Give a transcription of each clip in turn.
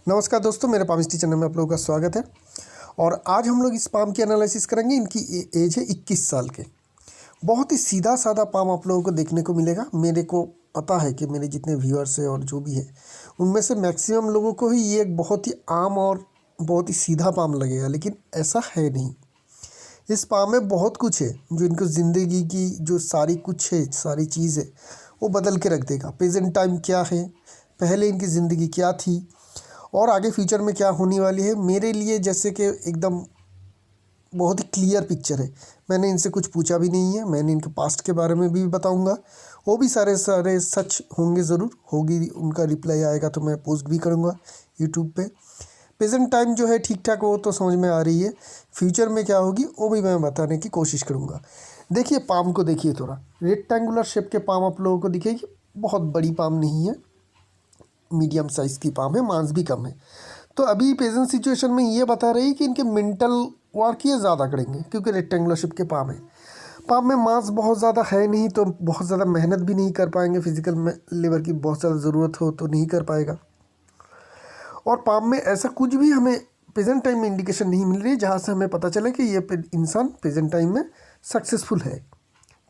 नमस्कार दोस्तों, मेरे पाम स्टी चैनल में आप लोगों का स्वागत है। और आज हम लोग इस पाम की एनालिसिस करेंगे। इनकी एज है 21 साल के। बहुत ही सीधा साधा पाम आप लोगों को देखने को मिलेगा। मेरे को पता है कि मेरे जितने व्यूअर्स हैं और जो भी है उनमें से मैक्सिमम लोगों को ही ये एक बहुत ही आम और बहुत ही सीधा पाम लगेगा, लेकिन ऐसा है नहीं। इस पाम में बहुत कुछ है जो इनको ज़िंदगी की जो सारी कुछ है, सारी चीज़ है, वो बदल के रख देगा। प्रेजेंट टाइम क्या है, पहले इनकी ज़िंदगी क्या थी और आगे फ्यूचर में क्या होने वाली है, मेरे लिए जैसे कि एकदम बहुत ही क्लियर पिक्चर है। मैंने इनसे कुछ पूछा भी नहीं है। मैंने इनके पास्ट के बारे में भी बताऊंगा, वो भी सारे सारे सच होंगे, ज़रूर होगी। उनका रिप्लाई आएगा तो मैं पोस्ट भी करूंगा यूट्यूब पे। प्रेजेंट टाइम जो है ठीक ठाक वो तो समझ में आ रही है, फ्यूचर में क्या होगी वो भी मैं बताने की कोशिश करूँगा। देखिए पाम को, देखिए थोड़ा रेक्टेंगुलर शेप के पाम आप लोगों को दिखेगी। बहुत बड़ी पाम नहीं है, मीडियम साइज़ की पाम है, मांस भी कम है। तो अभी प्रेजेंट सिचुएशन में ये बता रही है कि इनके मेंटल वर्क ये ज़्यादा करेंगे, क्योंकि रेक्टेंगुलर शेप के पाम है। पाम में मांस बहुत ज़्यादा है नहीं, तो बहुत ज़्यादा मेहनत भी नहीं कर पाएंगे। फिजिकल में लेबर की बहुत ज़्यादा ज़रूरत हो तो नहीं कर पाएगा। और पाम में ऐसा कुछ भी हमें प्रेजेंट टाइम में इंडिकेशन नहीं मिल रही जहाँ से हमें पता चले कि ये इंसान प्रेजेंट टाइम में सक्सेसफुल है,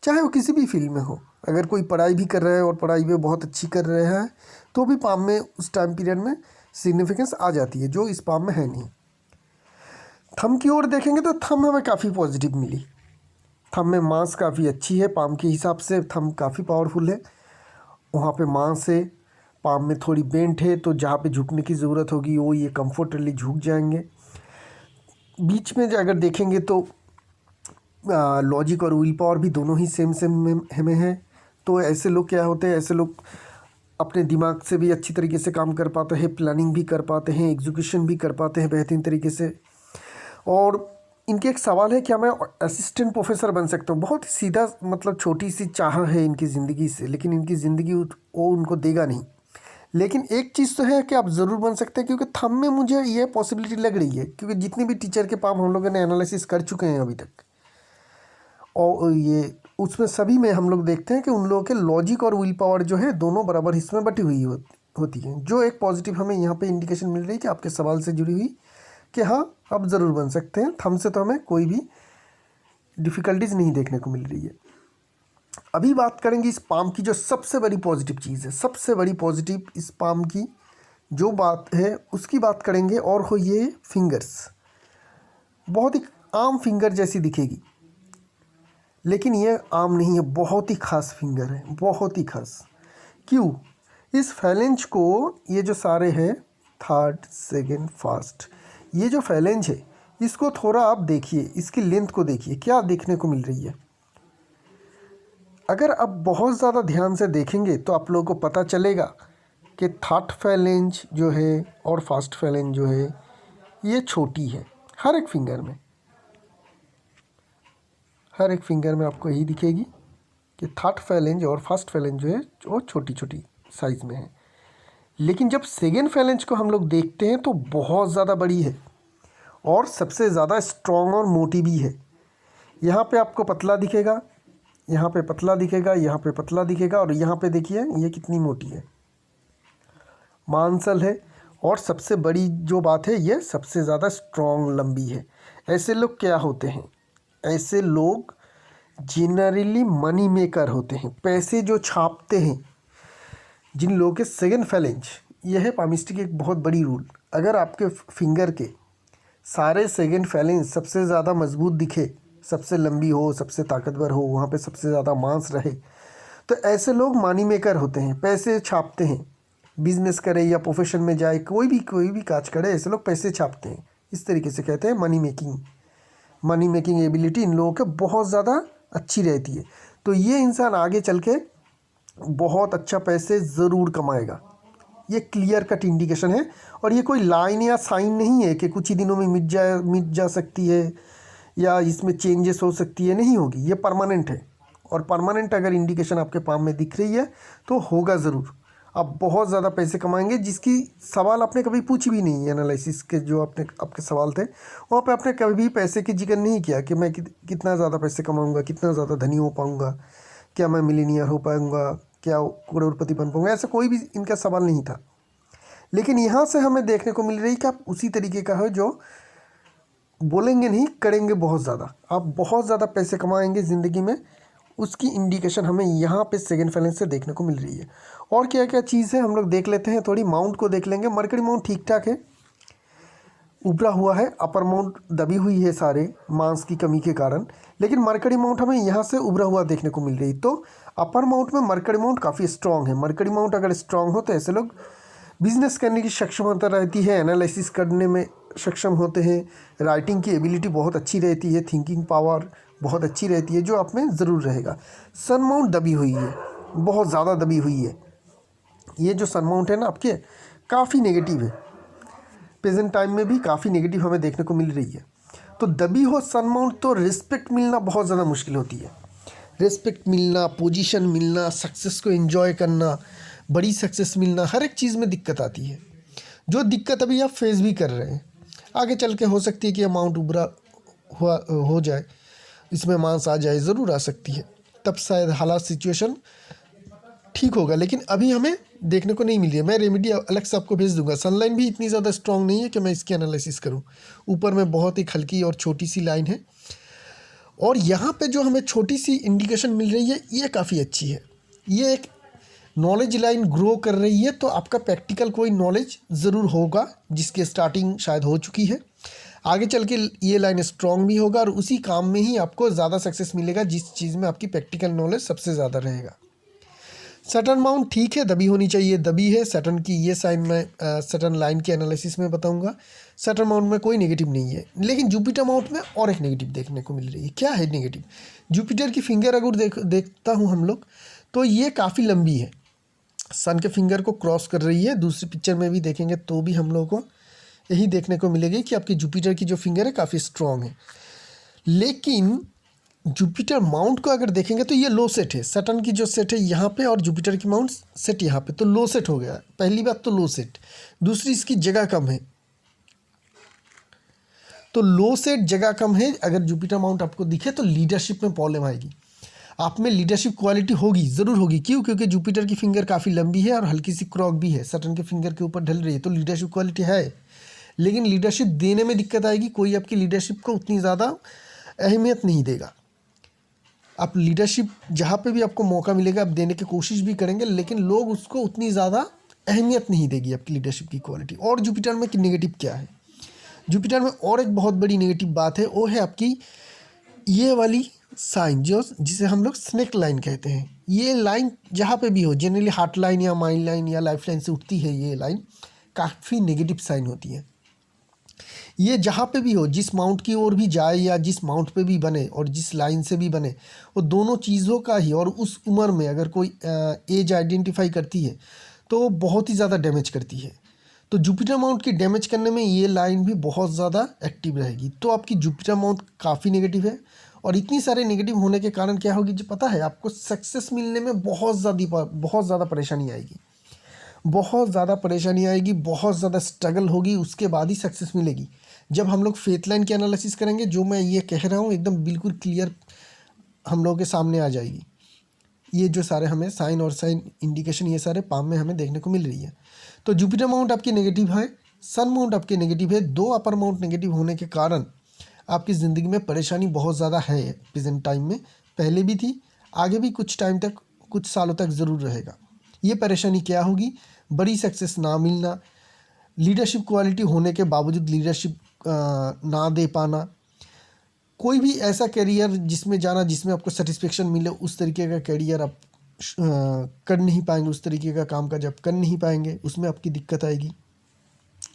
चाहे वो किसी भी फील्ड में हो। अगर कोई पढ़ाई भी कर रहा है और पढ़ाई में बहुत अच्छी कर रहे हैं तो भी पाम में उस टाइम पीरियड में सिग्निफिकेंस आ जाती है, जो इस पाम में है नहीं। थंब की ओर देखेंगे तो थंब हमें काफ़ी पॉजिटिव मिली। थंब में मांस काफ़ी अच्छी है, पाम के हिसाब से थंब काफ़ी पावरफुल है। वहाँ पे मांस है, पाम में थोड़ी बेंट है, तो जहाँ पे झुकने की ज़रूरत होगी वो ये कंफर्टेबली झुक जाएंगे। बीच में अगर देखेंगे तो लॉजिक और विल पावर भी दोनों ही सेम सेम में है। तो ऐसे लोग क्या होते हैं, ऐसे लोग अपने दिमाग से भी अच्छी तरीके से काम कर पाते हैं, प्लानिंग भी कर पाते हैं, एग्जीक्यूशन भी कर पाते हैं बेहतरीन तरीके से। और इनके एक सवाल है, क्या मैं असिस्टेंट प्रोफेसर बन सकता हूँ? बहुत ही सीधा, मतलब छोटी सी चाह है इनकी ज़िंदगी से, लेकिन इनकी ज़िंदगी वो उनको देगा नहीं। लेकिन एक चीज़ तो है कि आप ज़रूर बन सकते हैं, क्योंकि थंब में मुझे ये पॉसिबिलिटी लग रही है, क्योंकि जितने भी टीचर के पाम हम लोगों ने एनालिसिस कर चुके हैं अभी तक, और ये उसमें सभी में हम लोग देखते हैं कि उन लोगों के लॉजिक और विल पावर जो है दोनों बराबर हिस्से में बटी हुई होती है। जो एक पॉजिटिव हमें यहाँ पे इंडिकेशन मिल रही है कि आपके सवाल से जुड़ी हुई, कि हाँ आप ज़रूर बन सकते हैं। थंब से तो हमें कोई भी डिफ़िकल्टीज नहीं देखने को मिल रही है। अभी बात करेंगे इस पाम की जो सबसे बड़ी पॉजिटिव चीज़ है, सबसे बड़ी पॉजिटिव इस पाम की जो बात है उसकी बात करेंगे, और हो ये फिंगर्स। बहुत ही आम फिंगर जैसी दिखेगी, लेकिन ये आम नहीं है, बहुत ही खास फिंगर है, बहुत ही खास। क्यों? इस फैलेंज को, ये जो सारे हैं थर्ड सेकंड फास्ट, ये जो फैलेंज है इसको थोड़ा आप देखिए, इसकी लेंथ को देखिए क्या देखने को मिल रही है। अगर आप बहुत ज़्यादा ध्यान से देखेंगे तो आप लोगों को पता चलेगा कि थर्ड फैलेंज जो है और फास्ट फैलेंज जो है ये छोटी है। हर एक फिंगर में, हर एक फिंगर में आपको यही दिखेगी कि थर्ड फैलेंज और फर्स्ट फैलेंज जो है वो छोटी छोटी साइज़ में है। लेकिन जब सेकेंड फैलेंज को हम लोग देखते हैं तो बहुत ज़्यादा बड़ी है और सबसे ज़्यादा स्ट्रॉन्ग और मोटी भी है। यहाँ पे आपको पतला दिखेगा, यहाँ पे पतला दिखेगा, यहाँ पे पतला दिखेगा, और यहाँ पे देखिए ये कितनी मोटी है, मांसल है। और सबसे बड़ी जो बात है, ये सबसे ज़्यादा स्ट्रॉन्ग लंबी है। ऐसे लोग क्या होते हैं? ऐसे लोग जनरली मनी मेकर होते हैं, पैसे जो छापते हैं। जिन लोगों के सेकेंड फैलेंज, यह है पामिस्ट्री की एक बहुत बड़ी रूल। अगर आपके फिंगर के सारे सेकेंड फैलेंज सबसे ज़्यादा मजबूत दिखे, सबसे लंबी हो, सबसे ताकतवर हो, वहाँ पे सबसे ज़्यादा मांस रहे, तो ऐसे लोग मनी मेकर होते हैं, पैसे छापते हैं। बिजनेस करे या प्रोफेशन में जाए, कोई भी काज करे, ऐसे लोग पैसे छापते हैं। इस तरीके से कहते हैं money making. Money making ability in लोगों के बहुत ज़्यादा अच्छी रहती है। तो ये इंसान आगे चल के बहुत अच्छा पैसे ज़रूर कमाएगा, ये क्लियर कट इंडिकेशन है। और ये कोई लाइन या साइन नहीं है कि कुछ ही दिनों में मिट जा सकती है या इसमें चेंजेस हो सकती है, नहीं होगी, ये परमानेंट है। और परमानेंट अगर इंडिकेशन आपके पाम में दिख रही है तो होगा ज़रूर, आप बहुत ज़्यादा पैसे कमाएंगे। जिसकी सवाल आपने कभी पूछी भी नहीं, एनालिसिस के जो आपके सवाल थे वहाँ पे आपने कभी भी पैसे की जिक्र नहीं किया कि मैं कितना ज़्यादा पैसे कमाऊँगा, कितना ज़्यादा धनी हो पाऊँगा, क्या मैं मिलीनियर हो पाऊँगा, क्या करोड़पति बन पाऊँगा, ऐसा कोई भी इनका सवाल नहीं था। लेकिन यहाँ से हमें देखने को मिल रही है कि आप उसी तरीके का है जो बोलेंगे नहीं, करेंगे बहुत ज़्यादा, आप बहुत ज़्यादा पैसे कमाएंगे ज़िंदगी में, उसकी इंडिकेशन हमें यहाँ पे सेकंड फाइनेंस से देखने को मिल रही है। और क्या क्या चीज़ है हम लोग देख लेते हैं, थोड़ी माउंट को देख लेंगे। मरकरी माउंट ठीक ठाक है, उभरा हुआ है, अपर माउंट दबी हुई है सारे मांस की कमी के कारण, लेकिन मरकरी माउंट हमें यहाँ से उभरा हुआ देखने को मिल रही है। तो अपर माउंट में मरकरी माउंट काफ़ी स्ट्रांग है। मरकरी माउंट अगर स्ट्रांग हो तो ऐसे लोग बिजनेस करने की सक्षमता रहती है, एनालिसिस करने में सक्षम होते हैं, राइटिंग की एबिलिटी बहुत अच्छी रहती है, थिंकिंग पावर बहुत अच्छी रहती है, जो आप में ज़रूर रहेगा। सन माउंट दबी हुई है, बहुत ज़्यादा दबी हुई है। ये जो सन माउंट है ना आपके, काफ़ी नेगेटिव है, प्रेजेंट टाइम में भी काफ़ी नेगेटिव हमें देखने को मिल रही है। तो दबी हो सन माउंट तो रिस्पेक्ट मिलना बहुत ज़्यादा मुश्किल होती है। रिस्पेक्ट मिलना, पोजीशन मिलना, सक्सेस को एंजॉय करना, बड़ी सक्सेस मिलना, हर एक चीज़ में दिक्कत आती है। जो दिक्कत अभी आप फेस भी कर रहे हैं, आगे चल के हो सकती है कि अमाउंट उभरा हुआ हो जाए, इसमें मांस आ जाए, ज़रूर आ सकती है, तब शायद हालात सिचुएशन ठीक होगा, लेकिन अभी हमें देखने को नहीं मिल रही है। मैं रेमेडी अलग से आपको भेज दूंगा। सनलाइन भी इतनी ज़्यादा स्ट्रांग नहीं है कि मैं इसकी एनालिसिस करूं। ऊपर में बहुत ही हल्की और छोटी सी लाइन है, और यहाँ पे जो हमें छोटी सी इंडिकेशन मिल रही है ये काफ़ी अच्छी है। ये एक नॉलेज लाइन ग्रो कर रही है, तो आपका प्रैक्टिकल कोई नॉलेज ज़रूर होगा जिसकी स्टार्टिंग शायद हो चुकी है। आगे चल के ये लाइन स्ट्रांग भी होगा, और उसी काम में ही आपको ज़्यादा सक्सेस मिलेगा जिस चीज़ में आपकी प्रैक्टिकल नॉलेज सबसे ज़्यादा रहेगा। सैटर्न माउंट ठीक है, दबी होनी चाहिए, दबी है। सैटर्न की ये साइन में सैटर्न लाइन के एनालिसिस में बताऊंगा। सैटर्न माउंट में कोई नेगेटिव नहीं है, लेकिन जुपिटर माउंट में और एक नेगेटिव देखने को मिल रही है। क्या है नेगेटिव? जुपिटर की फिंगर अगर देखता हूँ हम लोग, तो ये काफ़ी लंबी है, सन के फिंगर को क्रॉस कर रही है। दूसरी पिक्चर में भी देखेंगे तो भी हम लोगों को यही देखने को मिलेगी कि आपकी जुपिटर की जो फिंगर है काफ़ी स्ट्रॉन्ग है। लेकिन जुपिटर माउंट को अगर देखेंगे तो ये लो सेट है। सैटर्न की जो सेट है यहाँ पे, और जुपिटर की माउंट सेट यहाँ पे, तो लो सेट हो गया। पहली बात तो लो सेट, दूसरी इसकी जगह कम है। तो लो सेट, जगह कम है, अगर जुपिटर माउंट आपको दिखे तो लीडरशिप में प्रॉब्लम आएगी। आप में लीडरशिप क्वालिटी होगी, ज़रूर होगी। क्यों? क्योंकि जुपिटर की फिंगर काफ़ी लंबी है और हल्की सी क्रॉक भी है, सैटर्न के फिंगर के ऊपर ढल रही है, तो लीडरशिप क्वालिटी है। लेकिन लीडरशिप देने में दिक्कत आएगी। कोई आपकी लीडरशिप को उतनी ज़्यादा अहमियत नहीं देगा। आप लीडरशिप जहाँ पे भी आपको मौका मिलेगा आप देने की कोशिश भी करेंगे, लेकिन लोग उसको उतनी ज़्यादा अहमियत नहीं देगी आपकी लीडरशिप की क्वालिटी। और जुपिटर में नेगेटिव क्या है? जुपिटर में और एक बहुत बड़ी नेगेटिव बात है, वो है आपकी ये वाली साइन, जो जिसे हम लोग स्नेक लाइन कहते हैं। ये लाइन जहाँ पे भी हो, जनरली हार्ट लाइन या माइंड लाइन या लाइफ लाइन से उठती है, ये लाइन काफ़ी नेगेटिव साइन होती है। ये जहाँ पे भी हो, जिस माउंट की ओर भी जाए या जिस माउंट पे भी बने और जिस लाइन से भी बने, वो दोनों चीज़ों का ही, और उस उम्र में अगर कोई एज आइडेंटिफाई करती है तो वो बहुत ही ज़्यादा डैमेज करती है। तो जुपिटर माउंट की डैमेज करने में ये लाइन भी बहुत ज़्यादा एक्टिव रहेगी। तो आपकी जुपिटर माउंट काफ़ी नेगेटिव है, और इतनी सारे नेगेटिव होने के कारण क्या होगी, जो पता है आपको, सक्सेस मिलने में बहुत ज़्यादा परेशानी आएगी। बहुत ज़्यादा परेशानी आएगी, बहुत ज़्यादा स्ट्रगल होगी, उसके बाद ही सक्सेस मिलेगी। जब हम लोग फेथ लाइन की एनालिसिस करेंगे, जो मैं ये कह रहा हूँ एकदम बिल्कुल क्लियर हम लोगों के सामने आ जाएगी। ये जो सारे हमें साइन और साइन इंडिकेशन, ये सारे पाम में हमें देखने को मिल रही है। तो जुपिटर माउंट आपकी नेगेटिव है, सन माउंट आपकी नेगेटिव है। दो अपर माउंट नेगेटिव होने के कारण आपकी ज़िंदगी में परेशानी बहुत ज़्यादा है प्रेजेंट टाइम में, पहले भी थी, आगे भी कुछ टाइम तक, कुछ सालों तक ज़रूर रहेगा। ये परेशानी क्या होगी? बड़ी सक्सेस ना मिलना, लीडरशिप क्वालिटी होने के बावजूद लीडरशिप ना दे पाना, कोई भी ऐसा करियर जिसमें जाना जिसमें आपको सेटिस्फेक्शन मिले, उस तरीके का करियर आप कर नहीं पाएंगे, उस तरीके का काम काज आप कर नहीं पाएंगे, उसमें आपकी दिक्कत आएगी।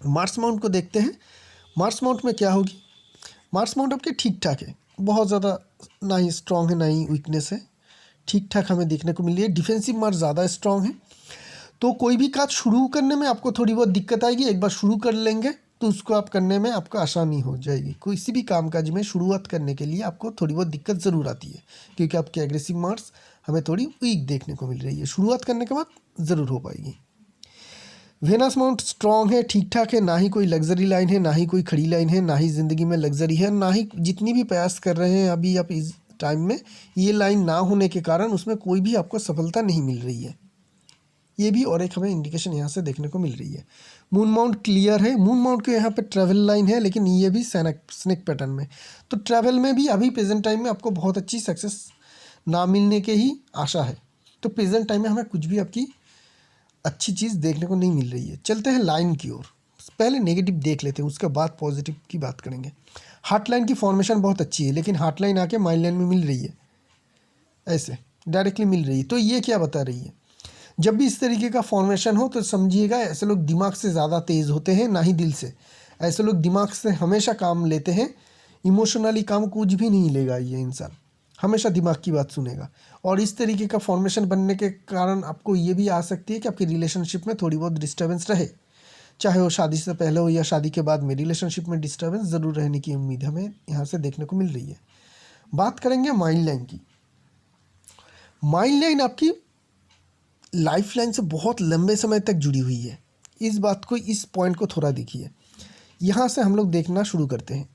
मार्स माउंट को देखते हैं। मार्स माउंट में क्या होगी? मार्स माउंट आपके ठीक ठाक है, बहुत ज़्यादा ना ही स्ट्रॉन्ग है ना ही वीकनेस है, ठीक ठाक हमें देखने को मिल रही है। डिफेंसिव मार्स ज़्यादा स्ट्रॉन्ग है, तो कोई भी काज शुरू करने में आपको थोड़ी बहुत दिक्कत आएगी। एक बार शुरू कर लेंगे तो उसको आप करने में आपको आसानी हो जाएगी। किसी भी कामकाज में शुरुआत करने के लिए आपको थोड़ी बहुत दिक्कत ज़रूर आती है, क्योंकि आपकी एग्रेसिव मार्स हमें थोड़ी वीक देखने को मिल रही है। शुरुआत करने के बाद ज़रूर हो पाएगी। वेनस माउंट स्ट्रॉन्ग है, ठीक ठाक है, ना ही कोई लग्जरी लाइन है, ना ही कोई खड़ी लाइन है, ना ही ज़िंदगी में लग्जरी है, ना ही जितनी भी प्रयास कर रहे हैं अभी आप इस टाइम में, ये लाइन ना होने के कारण उसमें कोई भी आपको सफलता नहीं मिल रही है। ये भी और एक हमें इंडिकेशन यहाँ से देखने को मिल रही है। मून माउंट क्लियर है। मून माउंट के यहाँ पे ट्रैवल लाइन है, लेकिन ये भी स्नेक पैटर्न में। तो ट्रैवल में भी अभी प्रेजेंट टाइम में आपको बहुत अच्छी सक्सेस ना मिलने के ही आशा है। तो प्रेजेंट टाइम में हमें कुछ भी आपकी अच्छी चीज़ देखने को नहीं मिल रही है। चलते हैं लाइन की ओर। पहले नेगेटिव देख लेते हैं, उसके बाद पॉजिटिव की बात करेंगे। हार्ट लाइन की फॉर्मेशन बहुत अच्छी है, लेकिन हार्ट लाइन आके माइंड लाइन में मिल रही है, ऐसे डायरेक्टली मिल रही है। तो ये क्या बता रही है? जब भी इस तरीके का फॉर्मेशन हो तो समझिएगा ऐसे लोग दिमाग से ज़्यादा तेज़ होते हैं, ना ही दिल से। ऐसे लोग दिमाग से हमेशा काम लेते हैं, इमोशनली काम कुछ भी नहीं लेगा। ये इंसान हमेशा दिमाग की बात सुनेगा। और इस तरीके का फॉर्मेशन बनने के कारण आपको ये भी आ सकती है कि आपकी रिलेशनशिप में थोड़ी बहुत डिस्टर्बेंस रहे, चाहे वो शादी से पहले हो या शादी के बाद में। रिलेशनशिप में डिस्टर्बेंस ज़रूर रहने की उम्मीद हमें यहाँ से देखने को मिल रही है। बात करेंगे माइंड लाइन की। माइंड लाइन आपकी लाइफ लाइन से बहुत लंबे समय तक जुड़ी हुई है। इस बात को, इस पॉइंट को थोड़ा देखिए। यहाँ से हम लोग देखना शुरू करते हैं।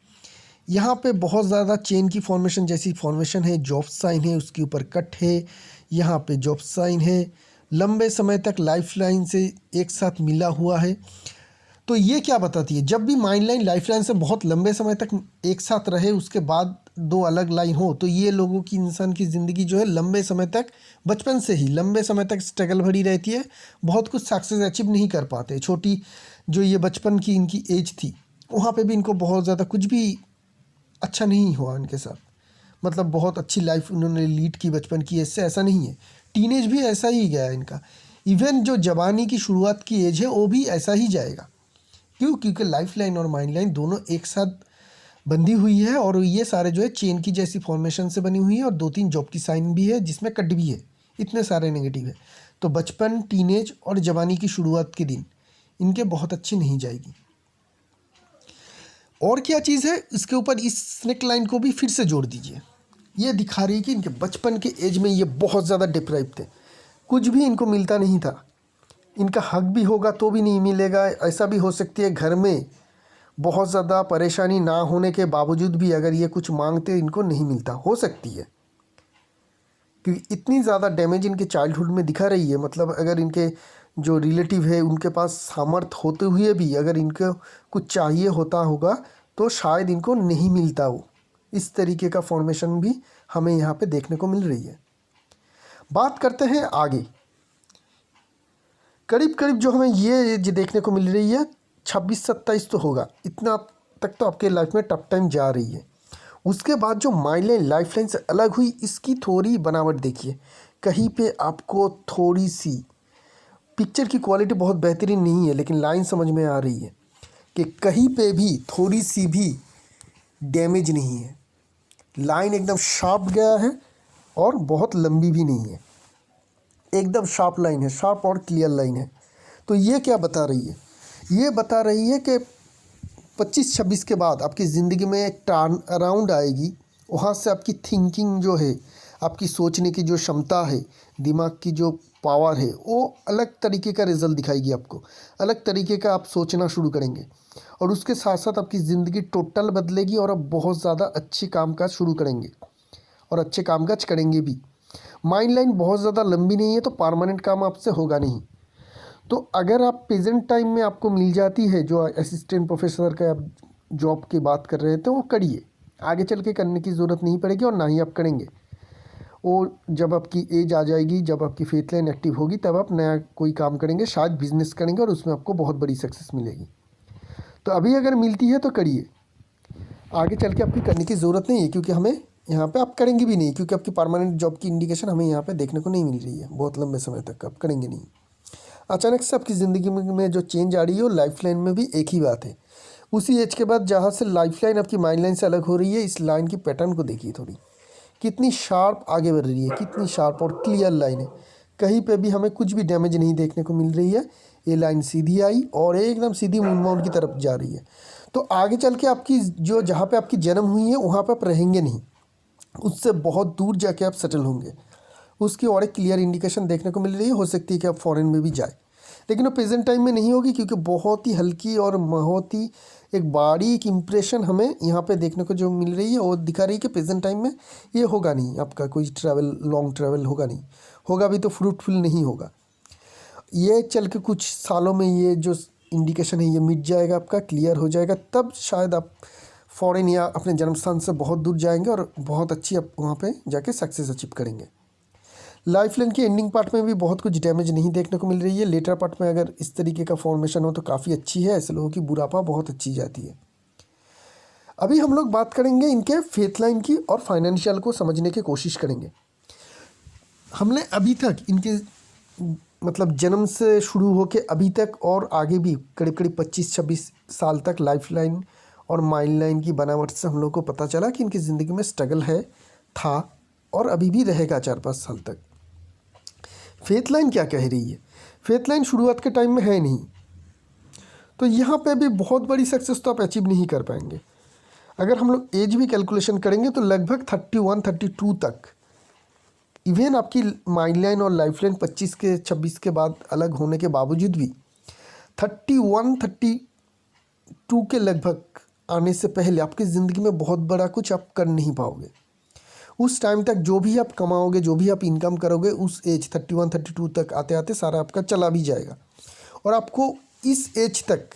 यहाँ पे बहुत ज़्यादा चेन की फॉर्मेशन जैसी फॉर्मेशन है, जॉब साइन है, उसके ऊपर कट है, यहाँ पे जॉब साइन है, लंबे समय तक लाइफ लाइन से एक साथ मिला हुआ है। तो ये क्या बताती है? जब भी माइंड लाइन लाइफ लाइन से बहुत लंबे समय तक एक साथ रहे, उसके बाद दो अलग लाइन हो, तो ये लोगों की, इंसान की ज़िंदगी जो है लंबे समय तक, बचपन से ही लंबे समय तक स्ट्रगल भरी रहती है। बहुत कुछ सक्सेस अचीव नहीं कर पाते। छोटी जो ये बचपन की इनकी एज थी, वहाँ पे भी इनको बहुत ज़्यादा कुछ भी अच्छा नहीं हुआ इनके साथ। मतलब बहुत अच्छी लाइफ उन्होंने लीड की बचपन की एज से, ऐसा नहीं है। टीनेज भी ऐसा ही गया इनका। इवन जो जवानी की शुरुआत की एज है वो भी ऐसा ही जाएगा। क्यों? क्योंकि लाइफ लाइन और माइंड लाइन दोनों एक साथ बंधी हुई है, और ये सारे जो है चेन की जैसी फॉर्मेशन से बनी हुई है, और 2-3 जॉब की साइन भी है जिसमें कट भी है। इतने सारे नेगेटिव है। तो बचपन, टीनेज और जवानी की शुरुआत के दिन इनके बहुत अच्छी नहीं जाएगी। और क्या चीज़ है इसके ऊपर, इस स्नेक लाइन को भी फिर से जोड़ दीजिए। ये दिखा रही है कि इनके बचपन के एज में ये बहुत ज़्यादा डिप्राइव थे, कुछ भी इनको मिलता नहीं था। इनका हक भी होगा तो भी नहीं मिलेगा। ऐसा भी हो सकती है घर में बहुत ज़्यादा परेशानी ना होने के बावजूद भी अगर ये कुछ मांगते इनको नहीं मिलता, हो सकती है। क्योंकि इतनी ज़्यादा डैमेज इनके चाइल्डहुड में दिखा रही है। मतलब अगर इनके जो रिलेटिव है उनके पास सामर्थ्य होते हुए भी अगर इनको कुछ चाहिए होता होगा तो शायद इनको नहीं मिलता हो। इस तरीके का फॉर्मेशन भी हमें यहाँ पे देखने को मिल रही है। बात करते हैं आगे। करीब करीब जो हमें ये देखने को मिल रही है 26-27 तो होगा, इतना तक तो आपके लाइफ में टफ टाइम जा रही है। उसके बाद जो माइंड लाइन लाइफ लाइन से अलग हुई, इसकी थोड़ी बनावट देखिए। कहीं पे आपको थोड़ी सी पिक्चर की क्वालिटी बहुत बेहतरीन नहीं है, लेकिन लाइन समझ में आ रही है कि कहीं पे भी थोड़ी सी भी डैमेज नहीं है। लाइन एकदम शार्प गया है और बहुत लंबी भी नहीं है, एकदम शार्प लाइन है, शार्प और क्लियर लाइन है। तो ये क्या बता रही है? ये बता रही है कि 25-26 के बाद आपकी ज़िंदगी में एक टर्न अराउंड आएगी। वहाँ से आपकी थिंकिंग जो है, आपकी सोचने की जो क्षमता है, दिमाग की जो पावर है, वो अलग तरीके का रिजल्ट दिखाएगी आपको। अलग तरीके का आप सोचना शुरू करेंगे, और उसके साथ साथ आपकी ज़िंदगी टोटल बदलेगी, और आप बहुत ज़्यादा अच्छे कामकाज शुरू करेंगे और अच्छे कामकाज करेंगे भी। माइंड लाइन बहुत ज़्यादा लंबी नहीं है, तो परमानेंट काम आपसे होगा नहीं। तो अगर आप प्रेजेंट टाइम में आपको मिल जाती है जो असिस्टेंट प्रोफेसर का आप जॉब की बात कर रहे थे, वो करिए। आगे चल के करने की ज़रूरत नहीं पड़ेगी, और ना ही आप करेंगे। और जब आपकी एज आ जाएगी, जब आपकी फेथ लाइन एक्टिव होगी, तब आप नया कोई काम करेंगे, शायद बिजनेस करेंगे, और उसमें आपको बहुत बड़ी सक्सेस मिलेगी। तो अभी अगर मिलती है तो करिए, आगे चल के आपकी करने की ज़रूरत नहीं है, क्योंकि हमें यहाँ पे आप करेंगे भी नहीं, क्योंकि आपकी परमानेंट जॉब की इंडिकेशन हमें यहाँ पे देखने को नहीं मिल रही है। बहुत लंबे समय तक आप करेंगे नहीं। अचानक से आपकी ज़िंदगी में जो चेंज आ रही है, वो लाइफ लाइन में भी एक ही बात है। उसी एज के बाद जहाँ से लाइफ लाइन आपकी माइंड लाइन से अलग हो रही है, इस लाइन की पैटर्न को देखिए थोड़ी, कितनी शार्प आगे बढ़ रही है, कितनी शार्प और क्लियर लाइन है। कहीं पे भी हमें कुछ भी डैमेज नहीं देखने को मिल रही है। ये लाइन सीधी आई और एकदम सीधी मून माउंट की तरफ जा रही है। तो आगे चल के आपकी जो, जहाँ पे आपकी जन्म हुई है, वहाँ पे आप रहेंगे नहीं, उससे बहुत दूर जाके आप सेटल होंगे। उसकी और एक क्लियर इंडिकेशन देखने को मिल रही है। हो सकती है कि आप फॉरेन में भी जाए, लेकिन वो प्रेजेंट टाइम में नहीं होगी, क्योंकि बहुत ही हल्की और बहुत ही एक बारीक इम्प्रेशन हमें यहाँ पे देखने को जो मिल रही है, वो दिखा रही है कि प्रेजेंट टाइम में ये होगा नहीं। आपका कोई ट्रैवल, लॉन्ग ट्रैवल होगा नहीं, होगा भी तो फ्रूटफुल नहीं होगा। ये चल के कुछ सालों में ये जो इंडिकेशन है ये मिट जाएगा, आपका क्लियर हो जाएगा, तब शायद आप फॉरेन या अपने जन्म स्थान से बहुत दूर जाएंगे और बहुत अच्छी आप वहाँ पे जाके सक्सेस अचीव करेंगे। लाइफ लाइन की एंडिंग पार्ट में भी बहुत कुछ डैमेज नहीं देखने को मिल रही है। लेटर पार्ट में अगर इस तरीके का फॉर्मेशन हो तो काफ़ी अच्छी है, ऐसे लोगों की बुढ़ापा बहुत अच्छी जाती है। अभी हम लोग बात करेंगे इनके फेथ लाइन की और फाइनेंशियल को समझने की कोशिश करेंगे। हमने अभी तक इनके मतलब जन्म से शुरू होके अभी तक और आगे भी करीब करीब 25-26 साल तक लाइफ लाइन और माइंड लाइन की बनावट से हम लोग को पता चला कि इनकी ज़िंदगी में स्ट्रगल है, था और अभी भी रहेगा 4-5 साल तक। फेथ लाइन क्या कह रही है? फेथ लाइन शुरुआत के टाइम में है नहीं, तो यहाँ पे भी बहुत बड़ी सक्सेस तो आप अचीव नहीं कर पाएंगे। अगर हम लोग एज भी कैलकुलेशन करेंगे तो लगभग 31-32 तक, इवन आपकी माइंड लाइन और लाइफ लाइन 25 के बाद अलग होने के बावजूद भी 31-32 के लगभग आने से पहले आपकी ज़िंदगी में बहुत बड़ा कुछ आप कर नहीं पाओगे। उस टाइम तक जो भी आप कमाओगे, जो भी आप इनकम करोगे, उस एज 31-32 तक आते आते सारा आपका चला भी जाएगा। और आपको इस एज तक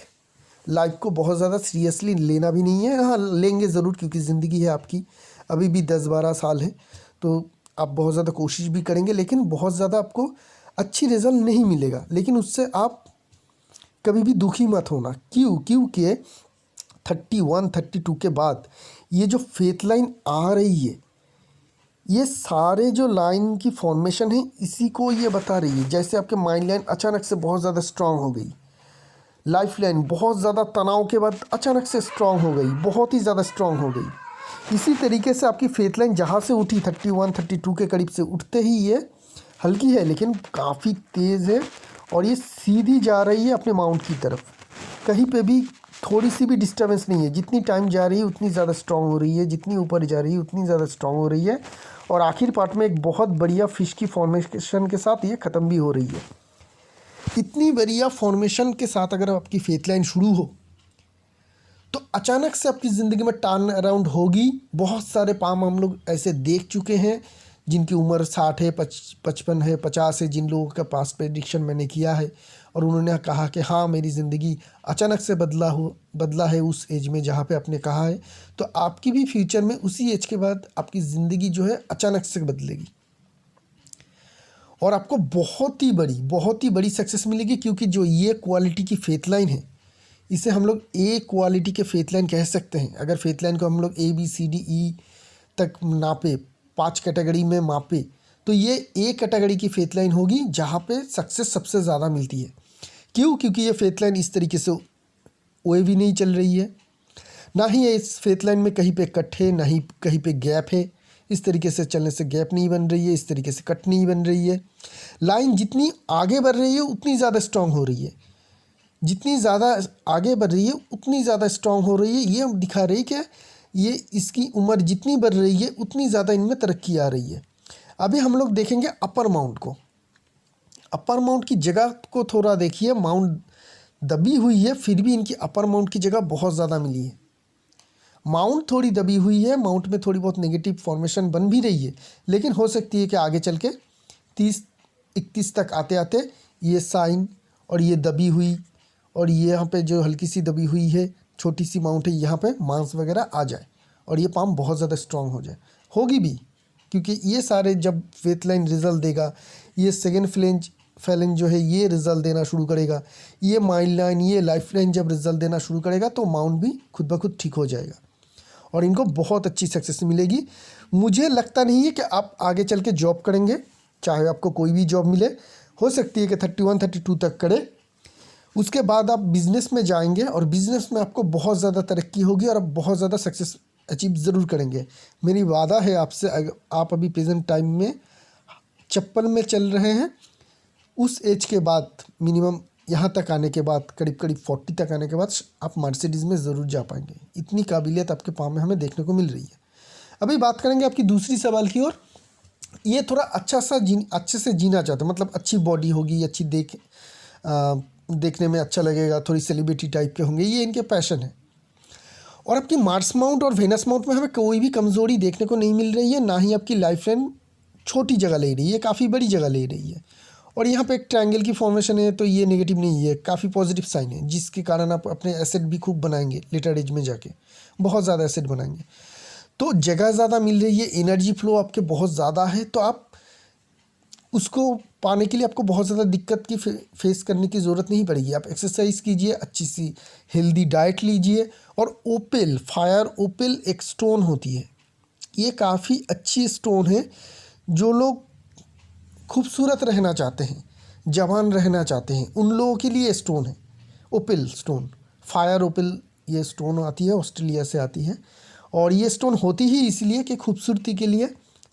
लाइफ को बहुत ज़्यादा सीरियसली लेना भी नहीं है। हाँ, लेंगे ज़रूर, क्योंकि ज़िंदगी है आपकी, अभी भी 10-12 साल है, तो आप बहुत ज़्यादा कोशिश भी करेंगे, लेकिन बहुत ज़्यादा आपको अच्छी रिज़ल्ट नहीं मिलेगा। लेकिन उससे आप कभी भी दुखी मत होना। क्योंकि 31-32 के बाद ये जो फेथ लाइन आ रही है, ये सारे जो लाइन की फॉर्मेशन है इसी को ये बता रही है। जैसे आपके माइंड लाइन अचानक से बहुत ज़्यादा स्ट्रांग हो गई, लाइफ लाइन बहुत ज़्यादा तनाव के बाद अचानक से स्ट्रांग हो गई, बहुत ही ज़्यादा स्ट्रांग हो गई। इसी तरीके से आपकी फेथ लाइन जहाँ से उठी 31-32 के करीब से उठते ही ये हल्की है लेकिन काफ़ी तेज़ है और ये सीधी जा रही है अपने माउंट की तरफ। कहीं पे भी थोड़ी सी भी डिस्टर्बेंस नहीं है। जितनी टाइम जा रही है उतनी ज़्यादा स्ट्रांग हो रही है, जितनी ऊपर जा रही है उतनी ज़्यादा स्ट्रांग हो रही है और आखिर पार्ट में एक बहुत बढ़िया फिश की फॉर्मेशन के साथ ये ख़त्म भी हो रही है। इतनी बढ़िया फॉर्मेशन के साथ अगर आपकी फेथ लाइन शुरू हो तो अचानक से आपकी ज़िंदगी में टर्न अराउंड होगी। बहुत सारे पाम हम लोग ऐसे देख चुके हैं जिनकी उम्र 60 है, 55 है, 50 है, जिन लोगों का पास प्रेडिक्शन मैंने किया है और उन्होंने कहा कि हाँ मेरी ज़िंदगी अचानक से बदला है उस एज में जहाँ पे आपने कहा है। तो आपकी भी फ्यूचर में उसी एज के बाद आपकी ज़िंदगी जो है अचानक से बदलेगी और आपको बहुत ही बड़ी सक्सेस मिलेगी। क्योंकि जो ये क्वालिटी की फेथ लाइन है इसे हम लोग ए क्वालिटी के फेथ लाइन कह सकते हैं। अगर फेथ लाइन को हम लोग ABCDE तक नापे, 5 कैटेगरी में मापे, तो ये ए कैटेगरी की फेथ लाइन होगी जहाँ पे सक्सेस सबसे ज़्यादा मिलती है। क्योंकि ये फेथ लाइन इस तरीके से वेवी नहीं चल रही है, ना ही ये इस फेथ लाइन में कहीं पे कट है, ना ही कहीं पे गैप है। इस तरीके से चलने से गैप नहीं बन रही है, इस तरीके से कट नहीं बन रही है। लाइन जितनी आगे बढ़ रही है उतनी ज़्यादा स्ट्रांग हो रही है, जितनी ज़्यादा आगे बढ़ रही है उतनी ज़्यादा स्ट्रांग हो रही है। ये दिखा रही है कि ये इसकी उम्र जितनी बढ़ रही है उतनी ज़्यादा इनमें तरक्की आ रही है। अभी हम लोग देखेंगे अपर माउंट को। अपर माउंट की जगह को थोड़ा देखिए, माउंट दबी हुई है फिर भी इनकी अपर माउंट की जगह बहुत ज़्यादा मिली है। माउंट थोड़ी दबी हुई है, माउंट में थोड़ी बहुत नेगेटिव फॉर्मेशन बन भी रही है, लेकिन हो सकती है कि आगे चल के 30-31 तक आते आते ये साइन और ये दबी हुई और ये यहाँ पे जो हल्की सी दबी हुई है छोटी सी माउंट है, यहाँ पे मांस वगैरह आ जाए और ये पाम बहुत ज़्यादा स्ट्रांग हो जाए। होगी भी, क्योंकि ये सारे जब फेथ लाइन रिजल्ट देगा, ये सेकेंड फैलेंज जो है ये रिजल्ट देना शुरू करेगा, ये माइंड लाइन, ये लाइफ लाइन जब रिजल्ट देना शुरू करेगा तो माउंट भी खुद ब खुद ठीक हो जाएगा और इनको बहुत अच्छी सक्सेस मिलेगी। मुझे लगता नहीं है कि आप आगे चल के जॉब करेंगे, चाहे आपको कोई भी जॉब मिले, हो सकती है कि 31-32 तक करे। उसके बाद आप बिज़नेस में जाएंगे और बिज़नेस में आपको बहुत ज़्यादा तरक्की होगी और आप बहुत ज़्यादा सक्सेस अचीव ज़रूर करेंगे। मेरी वादा है आपसे, अगर आप अभी प्रेजेंट टाइम में चप्पल में चल रहे हैं, उस एज के बाद मिनिमम यहाँ तक आने के बाद करीब 40 तक आने के बाद आप मर्सिडीज़ में ज़रूर जा पाएंगे। इतनी काबिलियत आपके पाँव में हमें देखने को मिल रही है। अभी बात करेंगे आपकी दूसरी सवाल की ओर। ये थोड़ा अच्छे से जीना चाहते हैं, मतलब अच्छी बॉडी होगी, अच्छी देखने में अच्छा लगेगा, थोड़ी सेलिब्रिटी टाइप के होंगे, ये इनके पैशन है। और आपकी मार्स माउंट और वेनस माउंट में हमें कोई भी कमज़ोरी देखने को नहीं मिल रही है, ना ही आपकी लाइफ लाइन छोटी जगह ले रही है, काफ़ी बड़ी जगह ले रही है और यहाँ पे एक ट्रायंगल की फॉर्मेशन है, तो ये नेगेटिव नहीं है, काफ़ी पॉजिटिव साइन है, जिसके कारण आप अपने एसेट भी खूब बनाएंगे लेटर एज में जाके, बहुत ज़्यादा एसेट बनाएंगे। तो जगह ज़्यादा मिल रही है, एनर्जी फ्लो आपके बहुत ज़्यादा है, तो आप उसको पाने के लिए आपको बहुत ज़्यादा दिक्कत की फेस करने की ज़रूरत नहीं पड़ेगी। आप एक्सरसाइज कीजिए, अच्छी सी हेल्दी डाइट लीजिए। और ओपेल, फायर ओपेल एक स्टोन होती है, ये काफ़ी अच्छी स्टोन है। जो लोग खूबसूरत रहना चाहते हैं, जवान रहना चाहते हैं, उन लोगों के लिए स्टोन है ओपेल स्टोन। फायर ओपेल ये स्टोन आती है, ऑस्ट्रेलिया से आती है। और ये स्टोन होती ही इसलिए कि खूबसूरती के लिए,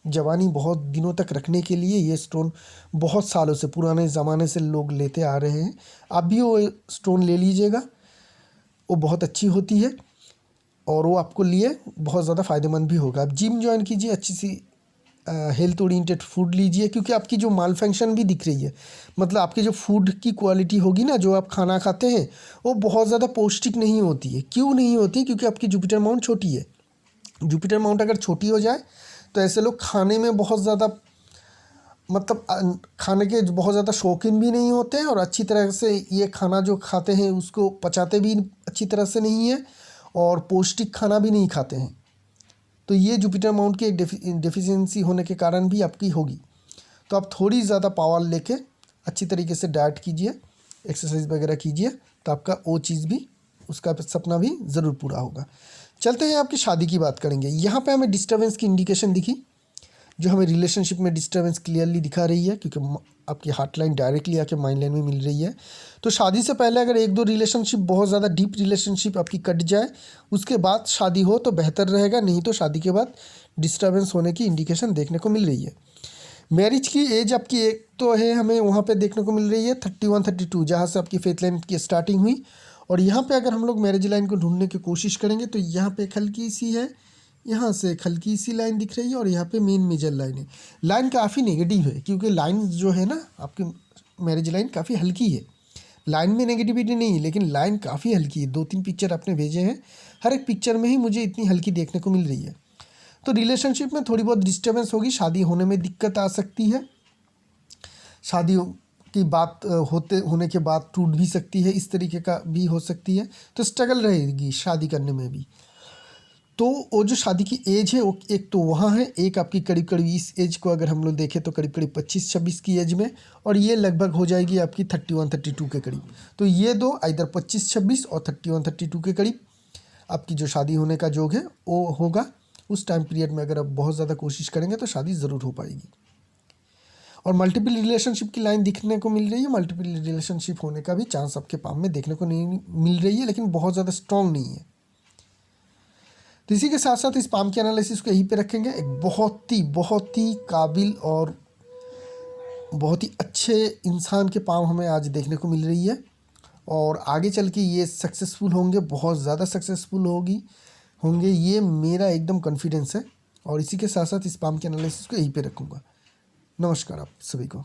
जवानी बहुत दिनों तक रखने के लिए ये स्टोन बहुत सालों से, पुराने ज़माने से लोग लेते आ रहे हैं। आप भी वो स्टोन ले लीजिएगा, वो बहुत अच्छी होती है और वो आपको लिए बहुत ज़्यादा फ़ायदेमंद भी होगा। आप जिम ज्वाइन कीजिए, अच्छी सी हेल्थ ओरिएंटेड फूड लीजिए, क्योंकि आपकी जो माल फंक्शन भी दिख रही है, मतलब आपकी जो फूड की क्वालिटी होगी ना, जो आप खाना खाते हैं, वो बहुत ज़्यादा पौष्टिक नहीं होती है। क्यों नहीं होती? क्योंकि आपकी जुपिटर माउंट छोटी है। जुपिटर माउंट अगर छोटी हो जाए तो ऐसे लोग खाने में बहुत ज़्यादा, मतलब खाने के बहुत ज़्यादा शौकीन भी नहीं होते हैं, और अच्छी तरह से ये खाना जो खाते हैं उसको पचाते भी अच्छी तरह से नहीं है, और पौष्टिक खाना भी नहीं खाते हैं। तो ये जुपिटर माउंट की एक डेफिशिएंसी होने के कारण भी आपकी होगी। तो आप थोड़ी ज़्यादा पावर लेके अच्छी तरीके से डाइट कीजिए, एक्सरसाइज वगैरह कीजिए, तो आपका वो चीज़ भी, उसका सपना भी ज़रूर पूरा होगा। चलते हैं आपकी शादी की बात करेंगे। यहाँ पे हमें डिस्टर्बेंस की इंडिकेशन दिखी, जो हमें रिलेशनशिप में डिस्टर्बेंस क्लियरली दिखा रही है, क्योंकि आपकी हार्ट लाइन डायरेक्टली आके माइंड लाइन में मिल रही है। तो शादी से पहले अगर एक दो रिलेशनशिप, बहुत ज़्यादा डीप रिलेशनशिप आपकी कट जाए, उसके बाद शादी हो तो बेहतर रहेगा, नहीं तो शादी के बाद डिस्टर्बेंस होने की इंडिकेशन देखने को मिल रही है। मैरिज की एज आपकी एक तो है, हमें वहाँ पे देखने को मिल रही है 31-32, जहाँ से आपकी फेथ लाइन की स्टार्टिंग हुई। और यहाँ पे अगर हम लोग मैरिज लाइन को ढूंढने की कोशिश करेंगे तो यहाँ पे एक हल्की सी है, यहाँ से एक हल्की सी लाइन दिख रही है, और यहाँ पे मेन मेजर लाइन है। लाइन काफ़ी नेगेटिव है, क्योंकि लाइन जो है ना आपकी मैरिज लाइन काफ़ी हल्की है। लाइन में नेगेटिविटी नहीं है, लेकिन लाइन काफ़ी हल्की है। 2-3 पिक्चर आपने भेजे हैं, हर एक पिक्चर में ही मुझे इतनी हल्की देखने को मिल रही है। तो रिलेशनशिप में थोड़ी बहुत डिस्टर्बेंस होगी, शादी होने में दिक्कत आ सकती है, शादी की बात होने के बाद टूट भी सकती है, इस तरीके का भी हो सकती है। तो स्ट्रगल रहेगी शादी करने में भी। तो वो जो शादी की एज है, वो एक तो वहाँ है, एक आपकी करीब करीब इस एज को अगर हम लोग देखें तो करीब करीब 25-26 की एज में, और ये लगभग हो जाएगी आपकी 31-32 के करीब। तो ये दो इधर 25-26 और 31-32 के करीब आपकी जो शादी होने का योग है वो होगा। उस टाइम पीरियड में अगर आप बहुत ज़्यादा कोशिश करेंगे तो शादी ज़रूर हो पाएगी। और मल्टीपल रिलेशनशिप की लाइन दिखने को मिल रही है। मल्टीपल रिलेशनशिप होने का भी चांस आपके पाम में देखने को नहीं मिल रही है, लेकिन बहुत ज़्यादा स्ट्रॉन्ग नहीं है। तो इसी के साथ साथ इस पाम के एनालिसिस को यहीं पे रखेंगे। एक बहुत ही काबिल और बहुत ही अच्छे इंसान के पाम हमें आज देखने को मिल रही है, और आगे चल के ये सक्सेसफुल होंगे, बहुत ज़्यादा सक्सेसफुल होंगे, ये मेरा एकदम कॉन्फिडेंस है। और इसी के साथ साथ इस पाम के एनालिसिस को यहीं पे रखूँगा। नमस्कार आप सभी को।